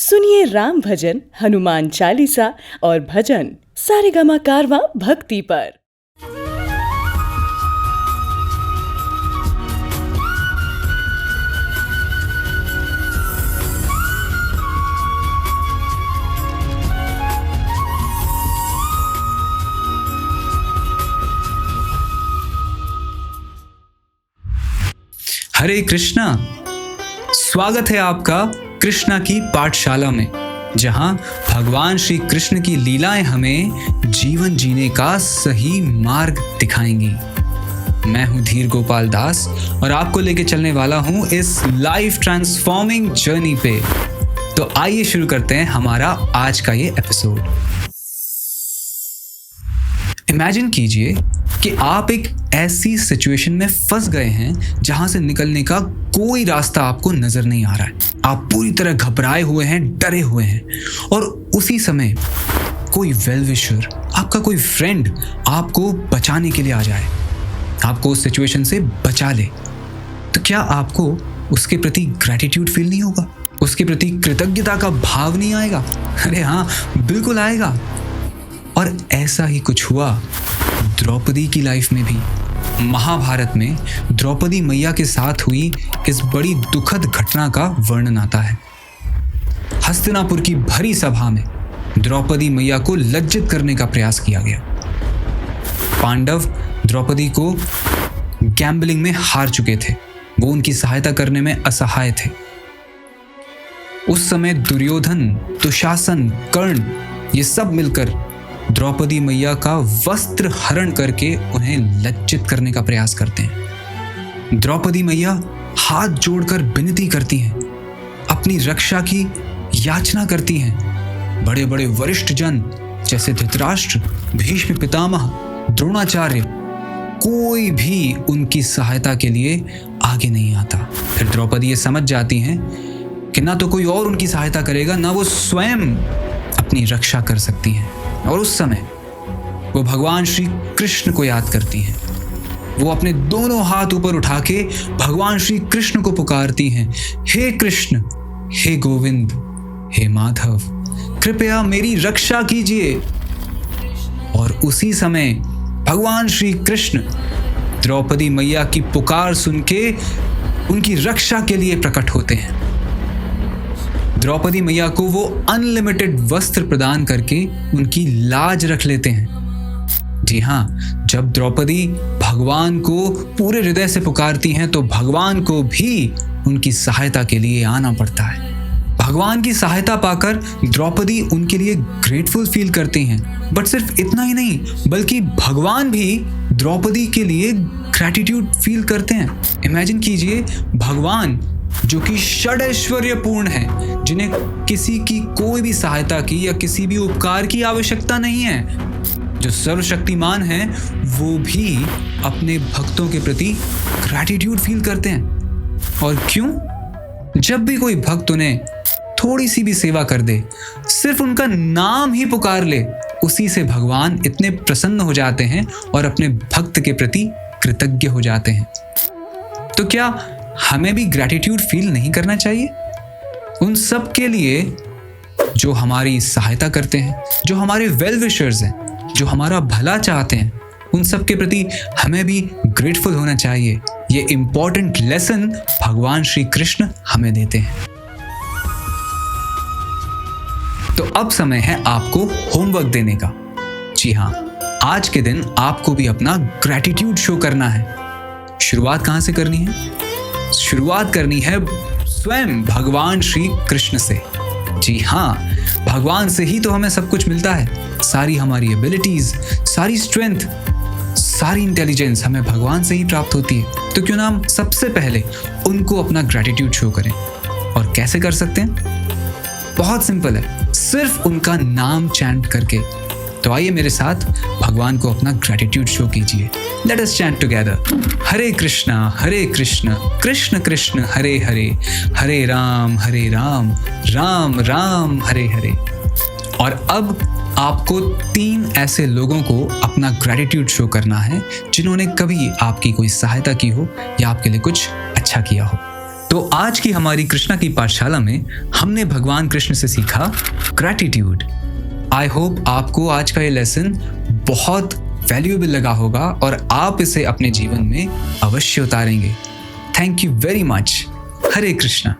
सुनिए राम भजन, हनुमान चालीसा और भजन सारेगामा कारवां भक्ति पर। हरे कृष्णा। स्वागत है आपका कृष्णा की पाठशाला में, जहां भगवान श्री कृष्ण की लीलाएं हमें जीवन जीने का सही मार्ग दिखाएंगी। मैं हूं धीर गोपाल दास और आपको लेके चलने वाला हूं इस लाइफ ट्रांसफॉर्मिंग जर्नी पे। तो आइए शुरू करते हैं हमारा आज का ये एपिसोड। इमेजिन कीजिए कि आप एक ऐसी सिचुएशन में फंस गए हैं जहां से निकलने का कोई रास्ता आपको नजर नहीं आ रहा है। आप पूरी तरह घबराए हुए हैं, डरे हुए हैं, और उसी समय कोई वेल विशर, आपका कोई फ्रेंड आपको बचाने के लिए आ जाए, आपको उस सिचुएशन से बचा ले, तो क्या आपको उसके प्रति ग्रैटिट्यूड फील नहीं होगा? उसके प्रति कृतज्ञता का भाव नहीं आएगा? अरे हाँ, बिल्कुल आएगा। और ऐसा ही कुछ हुआ द्रौपदी की लाइफ में भी। महाभारत में द्रौपदी मैया के साथ हुई इस बड़ी दुखद घटना का वर्णन आता है। हस्तिनापुर की भरी सभा में द्रौपदी मैया को लज्जित करने का प्रयास किया गया। पांडव द्रौपदी को गैम्बलिंग में हार चुके थे, वो उनकी सहायता करने में असहाय थे। उस समय दुर्योधन, दुशासन, कर्ण, ये सब मिलकर द्रौपदी मैया का वस्त्र हरण करके उन्हें लज्जित करने का प्रयास करते हैं। द्रौपदी मैया हाथ जोड़कर विनती करती हैं, अपनी रक्षा की याचना करती हैं। बड़े बड़े वरिष्ठ जन जैसे धृतराष्ट्र, भीष्म पितामह, द्रोणाचार्य, कोई भी उनकी सहायता के लिए आगे नहीं आता। फिर द्रौपदी ये समझ जाती हैं कि ना तो कोई और उनकी सहायता करेगा, ना वो स्वयं अपनी रक्षा कर सकती हैं। और उस समय वो भगवान श्री कृष्ण को याद करती हैं। वो अपने दोनों हाथ ऊपर उठा के भगवान श्री कृष्ण को पुकारती हैं, हे कृष्ण, हे गोविंद, हे माधव, कृपया मेरी रक्षा कीजिए। और उसी समय भगवान श्री कृष्ण द्रौपदी मैया की पुकार सुन के उनकी रक्षा के लिए प्रकट होते हैं। द्रौपदी मैया को वो अनलिमिटेड वस्त्र प्रदान करके उनकी लाज रख लेते हैं। जी हाँ, जब द्रौपदी भगवान को पूरे हृदय से पुकारती हैं तो भगवान को भी उनकी सहायता के लिए आना पड़ता है। भगवान की सहायता पाकर द्रौपदी उनके लिए ग्रेटफुल फील करती हैं। बट सिर्फ इतना ही नहीं, बल्कि भगवान भी द्रौपदी के लिए ग्रैटिट्यूड फील करते हैं। इमेजिन कीजिए, भगवान जो कि षडैश्वर्यपूर्ण है, जिन्हें किसी की कोई भी सहायता की या किसी भी उपकार की आवश्यकता नहीं है, जो सर्वशक्तिमान है, वो भी अपने भक्तों के प्रति ग्रैटिट्यूड फील करते हैं। और क्यों? जब भी कोई भक्त उन्हें थोड़ी सी भी सेवा कर दे, सिर्फ उनका नाम ही पुकार ले, उसी से भगवान इतने प्रसन्न हो जाते हैं और अपने भक्त के प्रति कृतज्ञ हो जाते हैं। तो क्या हमें भी ग्रैटिट्यूड फील नहीं करना चाहिए उन सब के लिए जो हमारी सहायता करते हैं, जो हमारे वेल विशर्स हैं, जो हमारा भला चाहते हैं? उन सब के प्रति हमें भी ग्रेटफुल होना चाहिए। ये इंपॉर्टेंट लेसन भगवान श्री कृष्ण हमें देते हैं। तो अब समय है आपको होमवर्क देने का। जी हाँ, आज के दिन आपको भी अपना ग्रैटिट्यूड शो करना है। शुरुआत कहाँ से करनी है? शुरुआत करनी है स्वयं भगवान श्री कृष्ण से। जी हाँ, भगवान से ही तो हमें सब कुछ मिलता है। सारी हमारी एबिलिटीज, सारी स्ट्रेंथ, सारी इंटेलिजेंस हमें भगवान से ही प्राप्त होती है। तो क्यों ना हम सबसे पहले उनको अपना ग्रैटिट्यूड शो करें। और कैसे कर सकते हैं? बहुत सिंपल है, सिर्फ उनका नाम चैंट करके। तो आइए मेरे साथ भगवान को अपना ग्रैटिट्यूड शो कीजिए। लेट अस चैंट टुगेदर, हरे कृष्णा कृष्ण कृष्ण हरे हरे, हरे राम राम राम हरे हरे। और अब आपको 3 ऐसे लोगों को अपना ग्रैटिट्यूड शो करना है जिन्होंने कभी आपकी कोई सहायता की हो या आपके लिए कुछ अच्छा किया हो। तो आज की हमारी कृष्णा की पाठशाला में हमने भगवान कृष्ण से सीखा ग्रैटिट्यूड। आई होप आपको आज का ये लेसन बहुत वैल्यूएबल लगा होगा और आप इसे अपने जीवन में अवश्य उतारेंगे। Thank you very much. हरे कृष्णा।